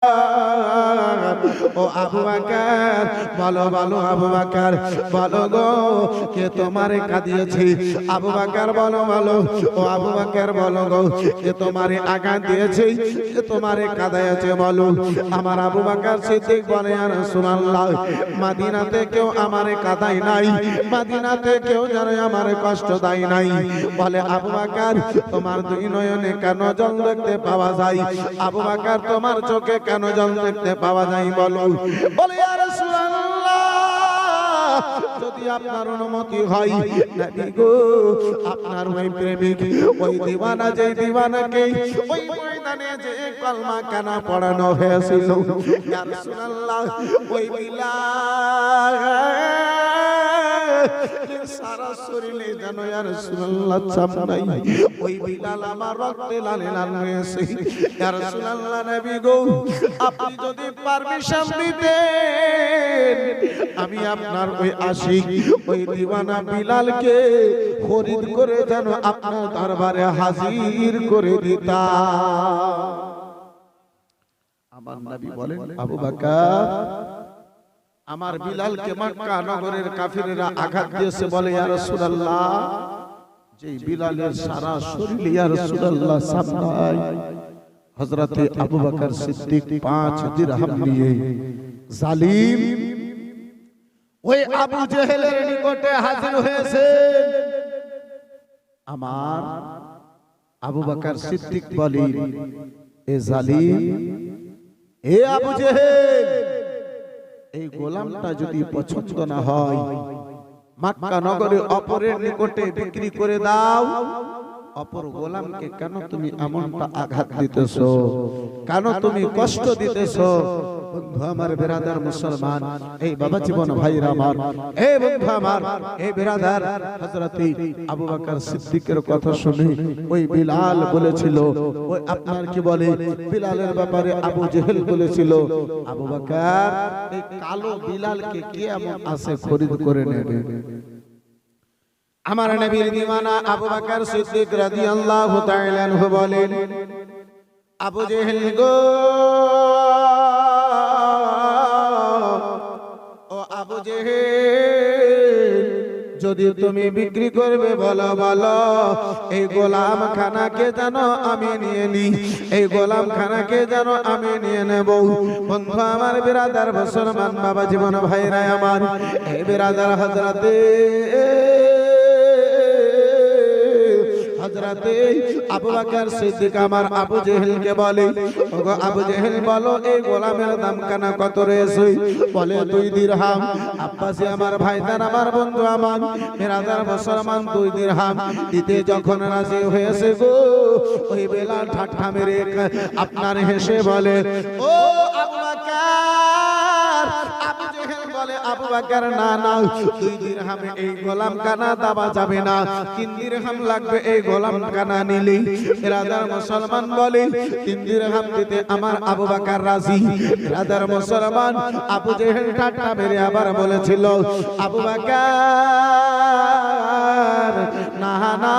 ও আবু বকর বলো বলো আবু বকর বলো গো কে তোমারে কাঁদিয়েছে আবু বকর বলো বলো ও আবু বকর বলো গো কে তোমারে আঘাত দিয়েছে কে তোমারে কাঁদাইছে বলো আমার আবু বকর সিদ্দিক বলে ইয়া রাসূলুল্লাহ মদিনাতে কেউ আমারে কাঁদাই নাই মদিনাতে কেউ যেন আমারে কষ্ট দেয় নাই বলে আবু বকর তোমার দুই নয়নে কেন জল দেখতে পাওয়া যায় আবু বকর তোমার চোখে কেন জল দেখতে পাওয়া যায় বলো বলে ইয়া রাসূলুল্লাহ যদি আপনার অনুমতি হয় নবী গো আপনার ওই প্রেমিক ওই দিওয়ানা যে দিওয়ানাকে ওই ময়দানে যে কলমা কানা পড়ানো হয়েছিল ইয়া রাসূলুল্লাহ ওই বিলাল সারা শরীরে যেন ইয়া রাসূলুল্লাহ চাপ নাই ওই বিলাল আমার রক্তে লালে লাল হয়েছে ইয়া রাসূলুল্লাহ নবী গো আপনি যদি পারমিশন দিতেন আমি আপনার ওই আশিক ওই দিওয়ানা বিলালকে খরিদ করে যেন আপনার দরবারে হাজির করে দিতাম আমার নবী বলেন আবু বকর আমার বিলালকে মক্কা নগরের কাফিররা আঘাত দিয়েছে বলে ইয়া রাসূলুল্লাহ যে বিলালের সারা শরীর ইয়া রাসূলুল্লাহ সামনায় হযরতে আবু বকর সিদ্দিক 5 দিরহাম নিয়ে জালিম ওই আবু জেহেলের নিকটে হাজির হয়েছে আমার আবু বকর সিদ্দিক বলেন এ জালিম এ আবু জেহেল এই গোলামটা যদি পছন্দ না হয় মক্কা নগরে অপরের নিকটে বিক্রি করে দাও অপর গোলামকে কেন তুমি এমনটা আঘাত দিতেছো কেন তুমি কষ্ট দিতেছো বন্ধু আমার বিরাদার মুসলমান এই বাবা জীবন ভাইরা আমার এই বন্ধু আমার এই বিরাদার হযরতে আবু বকর সিদ্দিকের কথা শুনে ওই বিলাল বলেছিল ওই আপনার কি বলে বিলালের ব্যাপারে আবু জেহেল বলেছিল আবু বকর এই কালো বিলালকে কে এমন আছে খরিদ করে নেবে আমার নবীর দিওয়ানা আবু বকর সিদ্দিক রাদিয়াল্লাহু তাআলা আনহু বলেন আবু জেহেল গো ও আবু জেহেল যদি তুমি বিক্রি করবে বলো বলো এই গোলাম খানাকে যেন আমি নিয়ে নিই এই গোলাম খানাকে যেন আমি নিয়ে নেব বন্ধু আমার বিরাদার মুসলমান বাবা জীবন ভাইরা আমার এই বিরাদার হযরতে হযরতে আবু বকর সিদ্দিক আমার আবু জেহেলকে বলে ওগো আবু জেহেল বলো এই গোলামের দাম কানা কত রয়েছে বলে 2 দিরহাম আব্বাসী আমার ভাইদার আমার বন্ধু আমার বিরাদার মুসলমান 2 দিরহাম দিতে যখন রাজি হয়েছে গো ওই বেলাল ঠাট্টা মেরে আপনার হেসে বলে ও আবু বকর আবু জেহেল বলে আবু বকর না না 2 দিরহামে এই গোলাম কানা দেওয়া যাবে না 3 দিরহাম লাগবে এই গোলাম কানা নিলে বিরাদার মুসলমান বলে 3 দিরহাম দিতে আমার আবু বকর রাজি বিরাদার মুসলমান আবু জেহেল ঠাট্টা মেরে আবার বলেছিল আবু বকর না না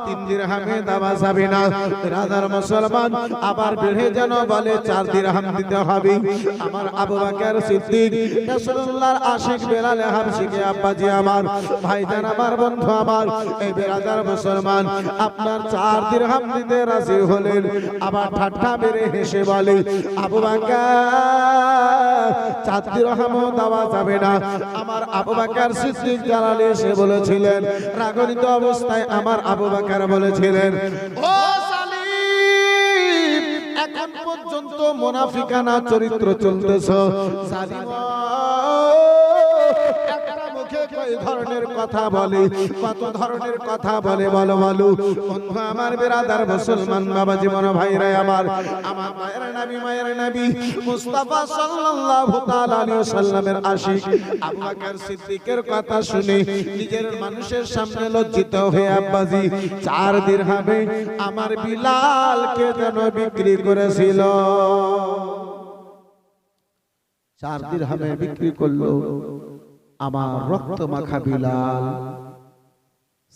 3 দিরহামে দেওয়া যাবে না বিরাদার মুসলমান আবার বেড়ে যেন বলে 4 দিরহাম দিতে হবে আমার আবু বকর সিদ্দিক রাসূলুল্লাহর আশিক বেলাল হাবশিকে আব্বাজি আমার ভাইজান আমার বন্ধু আমার এই বিরাদার মুসলমান আপনার 4 দিরহাম দিতে রাজি হলেন আবার ঠাট্টা মেরে হেসে বলে আবু বকর 4 দিরহামও দেওয়া যাবে না আমার আবু বকর সিদ্দিক জালালে এসে বলেছিলেন রাগনিত অবস্থায় আমার আবু বকর বলেছিলেন ও জালিম এখন পর্যন্ত মুনাফিকানা চরিত্র চলতেছে জালিম কয় ধরনের কথা বলে কত ধরনের কথা বলে বলো বলো বন্ধু আমার বিরাদার মুসলমান বাবা জীবন ভাইরা আমার মায়ের নবী মুস্তাফা সাল্লাল্লাহু তাআলা আলাইহি ওয়াসাল্লামের আশিক আবু বকর সিদ্দিকের কথা শুনে নিজের মানুষের সামনে লজ্জিত হয়ে আব্বাজি 4 দিরহামে আমার বিলালকে যেন বিক্রি করেছিল 4 দিরহামে বিক্রি করলো আমার রক্ত মাখা বিলাল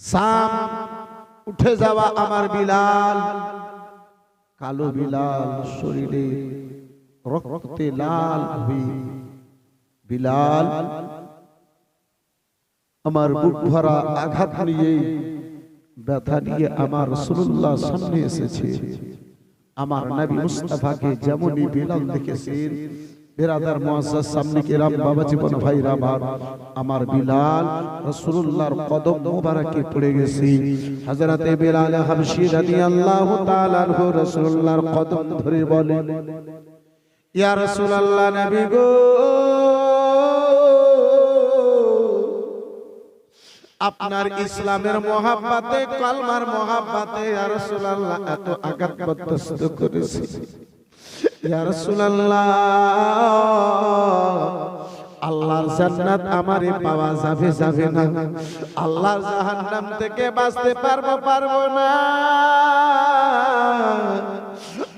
সাম উঠে যাওয়া আমার বিলাল কালো বিলাল শরীরে রক্তে লাল হয়ে বিলাল আমার বুক ভরা আঘাত নিয়ে ব্যথা নিয়ে আমার রাসূলুল্লাহ সামনে এসেছে। আমার নবী মুস্তাফাকে যেমনই বিলাল দেখেছেন, বেরাদার মুআজ্জাজ সামনে কিরাম বাবা জীবন ভাইরা আমার বিলাল রাসূলুল্লাহর কদম মোবারকে পড়ে গেছে। হযরতে বিলাল হাবশী রাদিয়াল্লাহু তাআলা আনহু রাসূলুল্লাহর কদম ধরে বলেন, ইয়া রাসূলুল্লাহ, নবী গো, আপনার ইসলামের মহাব্বতে, কলমার মহাব্বতে ইয়া রাসূলুল্লাহ এত আঘাত বরদাস্ত করেছি। ইয়া রাসূলুল্লাহ, আল্লাহর জান্নাত আমারে পাওয়া যাবে না, আল্লাহর জাহান্নাম থেকে বাঁচতে পারবো না।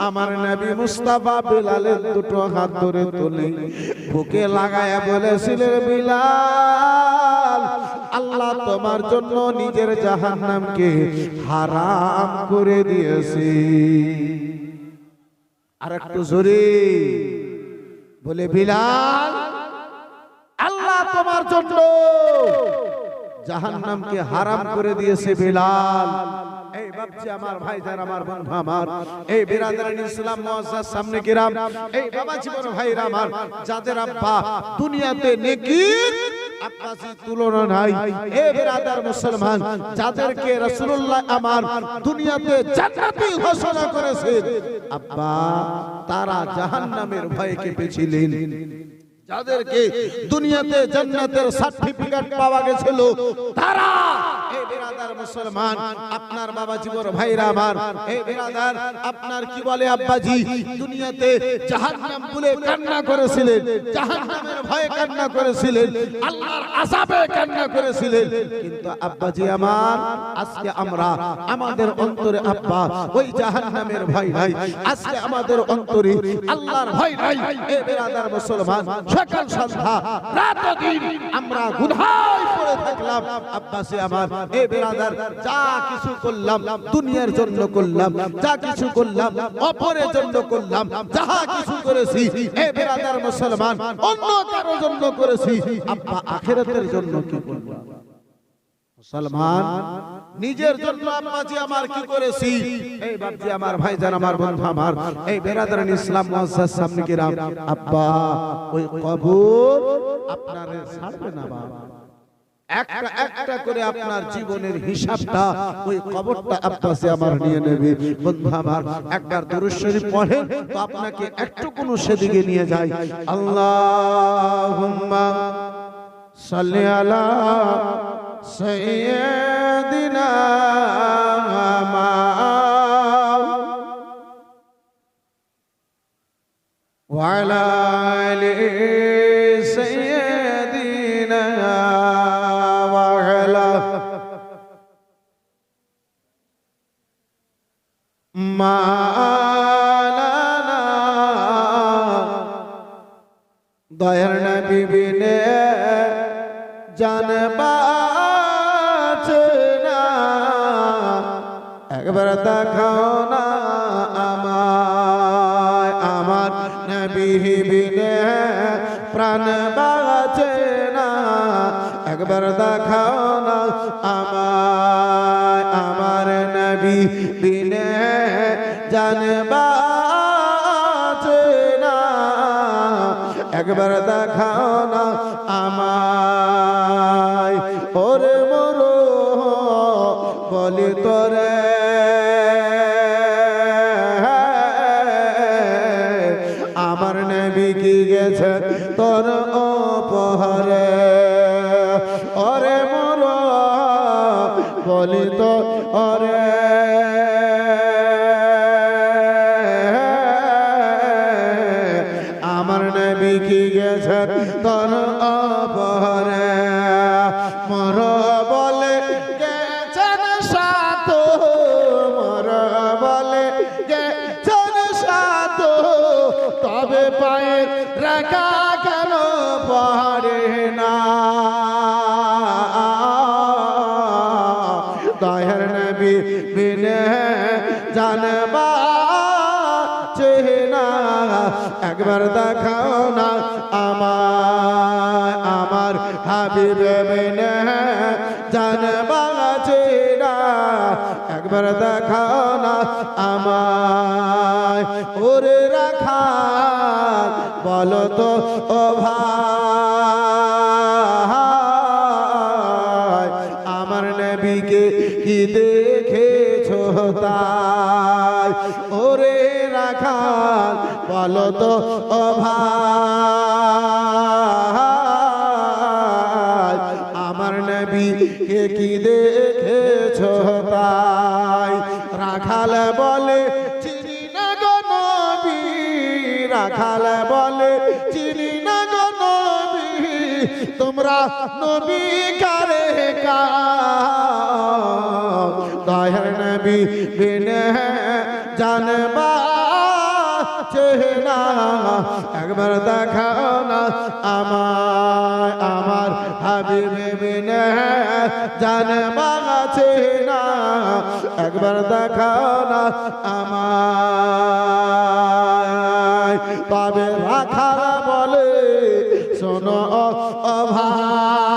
আমার নবী মুস্তাফা বিলালের দুটো হাত ধরে তুলে বুকে লাগায়া বলেছিলেন, বিলাল, আল্লাহ তোমার জন্য নিজের জাহান্নামকে হারাম করে দিয়েছে। আর একটু জোরে বলে, বিলাল, আল্লাহ তোমার জন্য জাহান্নামকে হারাম করে দিয়েছে। বিলাল, এই বাপজি আমার ভাইজান, আমার বন্ধু আমার, এই বিরাদরান ইসলাম মুআজ্জাজ সামনে কিরাম, এই বাবা জীবন ভাইরা আমার, যাদের আব্বা দুনিয়াতে নেকির আব্বাসি তুলনা নাই, এই বিরাদার মুসলমান, যাদেরকে রাসূলুল্লাহ আমার দুনিয়াতে জান্নাতি ঘোষণা করেছেন, আব্বা তারা জাহান্নামের ভয়ে কেঁপেছিলেন। যাদেরকে দুনিয়াতে জান্নাতের সার্টিফিকেট পাওয়া গেছিল, তারা, এই বিরাদার মুসলমান, আপনার বাবা জীবন ভাইরা আমার, এই বিরাদার আপনার কি বলে আব্বাজি, দুনিয়াতে জাহান্নাম বলে কান্না করেছিলেন, জাহান্নামের ভয়ে কান্না করেছিলেন, আল্লাহর আযাবে কান্না করেছিলেন। কিন্তু আব্বাজি আমার, আজকে আমরা আমাদের অন্তরে আব্বা ওই জাহান্নামের ভয় নাই, আজকে আমাদের অন্তরে আল্লাহর ভয় নাই। এই বিরাদার মুসলমান, সকাল সন্ধ্যা রাত দিন আমরা গুনাহে পড়ে থাকলাম। আব্বাসে আমার, এই বিরাদার, যা কিছু করলাম দুনিয়ার জন্য করলাম, যা কিছু করলাম অপরের জন্য করলাম, যাহা কিছু করেছি এই বিরাদার মুসলমান অন্য কারো জন্য করেছি, আব্বা আখিরাতের জন্য কি করব? মুসলমান নিজের জন্য আব্বাজি আমার কি করেছি? এই বাপজি আমার, ভাইজান আমার, বন্ধু আমার, এই বিরাদরান ইসলাম মুআজ্জাজ সামনে কিরাম, আব্বা ওই কবর আপনারে ছাড়বে না বাবা। একটা একটা করে আপনার জীবনের হিসাবটা ওই কবরটা আব্বাসে আমার নিয়ে নেবে। বন্ধু আমার, একবার দুরূদ শরীফ পড়েন তো আপনাকে একটু কোন সেদিকে নিয়ে যায়। আল্লাহুম্মা সাল্লি আলা সাইয়্যিদিনা ওয়া আলা আলি সাইয়্যিদিনা ওয়া আলা মাওলানা। দয়ার নবী বিনে জান বাঁচে না, একবার দেখাও না আমায়, আমার নবী বিনে প্রাণ বাঁচে না, একবার দেখাও না আমায়, আমার নবী বিনে জান বাঁচে না, একবার দেখাও না আমায়। ওরে মরো বলি তোরে আমার নবী কি গেছে তোর উপহারে, ওরে মরো বলি তো ওরে আমার নবী কি গেছে তোর উপহারে, মর বলে গেছেন সাত, মর বলে গেছেন সাত, তবে পায়ে রাখা কেন পারে না? দয়ার নবী বিনে জান বাঁচে না, একবার দেখাও না আমায় আমার হাবিব বিনে জান বাঁচে না একবার দেখাও না আমায় ওরে রাখা বলো তো ও ভাই আমার নবীকে কি দেখেছো তাই ওরে রাখা বলো তো ও ভাই আমার নবীকে কি দেখেছো তাই রাখাল বলে চিনি না গো নবী রাখাল বলে চিনি না গো নবী তোমরা নবী কারে কা দয়ার নবী বিনে জানবা চেনা একবার দেখাও না আমায় আমার হাবিব বিনে জানবা চেনা একবার দেখাও না আমায় তবে রাখার বলে শোনো ও ভাই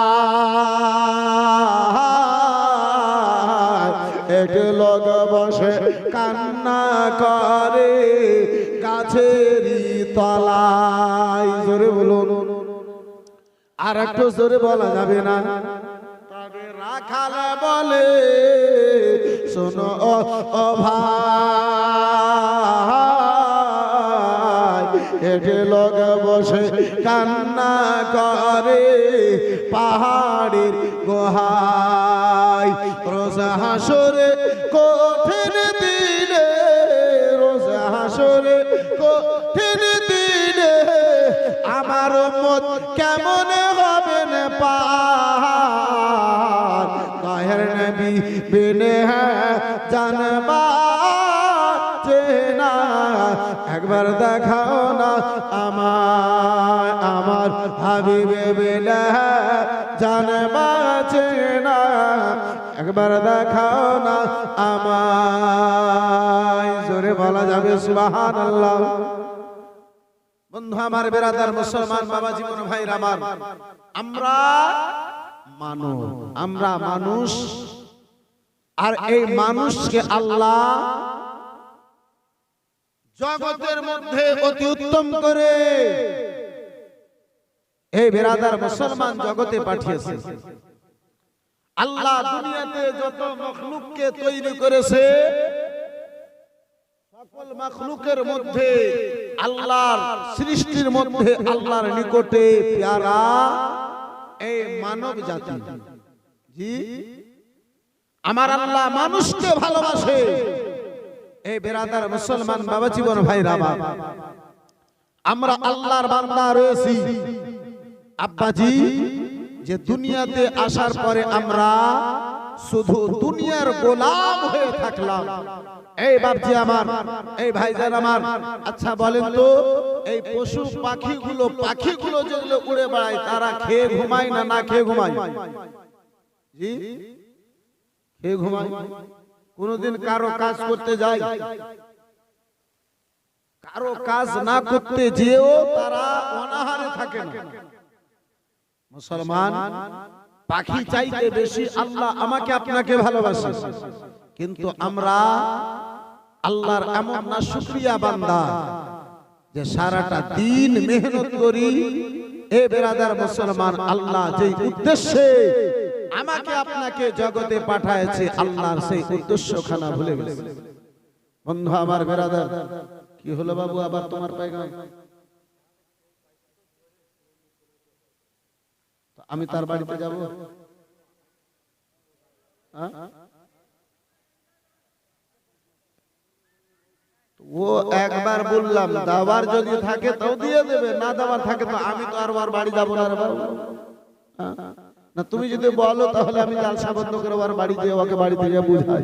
এক লোক বসে কান্না করে গাছেরই তলায় জোরে বলুন আর একটু জোরে বলা যাবে না তবে রাখাল বলে শোনো ও ভাই এক লোক বসে কান্না করে পাহাড়ের গুহায় রোজ হাসরে কঠিন দিনে রোজ হাসরে কঠিন দিনে আমার উম্মত কেমন হবেন পার দয়ার নবী বিনে জানবা চেনা একবার দেখাও না আমায় আমার হাবিব বিনে জানবা চেনা একবার দেখাও না আমায় জোরে বলা যাবে সুবহানাল্লাহ বন্ধু আমার বেরাদার মুসলমান বাবা জীবন ভাই আমার আমরা মানুষ আর এই মানুষকে আল্লাহ জগতের মধ্যে অতি উত্তম করে এই বেরাদার মুসলমান জগতে পাঠিয়েছে আল্লাহ দুনিয়াতে যত মখলুককে তৈরি করেছে সকল মখলুকের মধ্যে আল্লাহর সৃষ্টির মধ্যে আল্লাহর নিকটে প্যারা এই মানব জাতি জি আমার আল্লাহ মানুষকে ভালোবাসে এই বেরাদার মুসলমান বাবা জীবন ভাইরা আমরা আল্লাহর বান্দা রয়েছি আব্বাজি যে দুনিয়াতে আসার পরে আমরা শুধু দুনিয়ার গোলাম হয়ে থাকলাম এই বাপজি আমার এই ভাইজান আমার আচ্ছা বলেন তো এই পশু পাখিগুলো যেগুলো উড়ে বেড়ায় তারা খেয়ে ঘুমায় না না খেয়ে ঘুমায় জি খেয়ে ঘুমায় কোনদিন কারো কাজ করতে যায় কারো কাজ না করতে যেও তারা অনাহারে থাকে না মুসলমান পাখি চাইতে বেশি আল্লাহ আমাকে আপনাকে ভালোবাসে কিন্তু আমরা আল্লাহর এমন না শুকরিয়া বান্দা যে সারাটা দিন মেহনত করি এ বেরাদার মুসলমান আল্লাহ যেই উদ্দেশ্যে আমাকে আপনাকে জগতে পাঠায়েছে আল্লাহর সেই উদ্দেশ্যখানা ভুলে গেছে বন্ধু আমার বেরাদার কি হলো বাবু আবার তোমার পায়গাম আমি তার বাড়িতে যাব ও একবার বললাম দাবার যদি থাকে তাও দিয়ে দেবে না দাবার থাকে তো আমি তো আর বাড়ি যাব না রে বাবু না তুমি যদি বলো তাহলে আমি জালসা বন্ধ করে ওর বাড়ি দিয়ে ওকে বাড়ি থেকে বুঝাই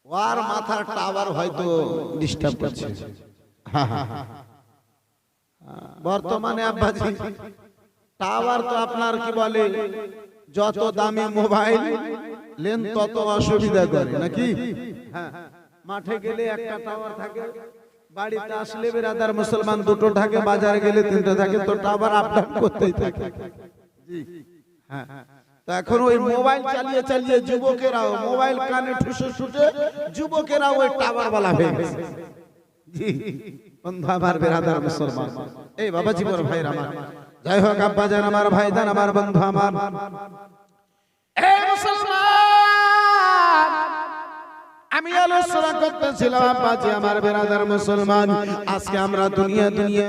ওর মাথার টাওয়ার হয়তো ডিস্টার্ব করছে বর্তমানে আব্বাজি টাওয়ার তো আপনার কি বলে যত দামি মোবাইল লেন তত অসুবিধা করে নাকি? হ্যাঁ, মাঠে গেলে একটা টাওয়ার থাকে, বাড়িতে আসলে বিরাদার মুসলমান দুটো থাকে, বাজারে গেলে তিনটা থাকে, তো টাওয়ার আপ ডাউন করতেই থাকে। জি হ্যাঁ, তো এখন ওই মোবাইল চালিয়ে চালিয়ে যুবকেরাও মোবাইল কানে ঠুসে ঠুসে যুবকেরাও ওই টাওয়ার वाला হয়ে গেছে। জি বন্ধু আমার বিরাদার মুসলমান, এই বাবা জীবন ভাইরা আমার, যাই হোক আব্বা জান আমার, ভাইজান আমার, বন্ধু আমার, এই মুসলমান আমি আলোচনা করতেছিলাম আব্বাজি আমার বিরাদার মুসলমান, আজকে আমরা দুনিয়া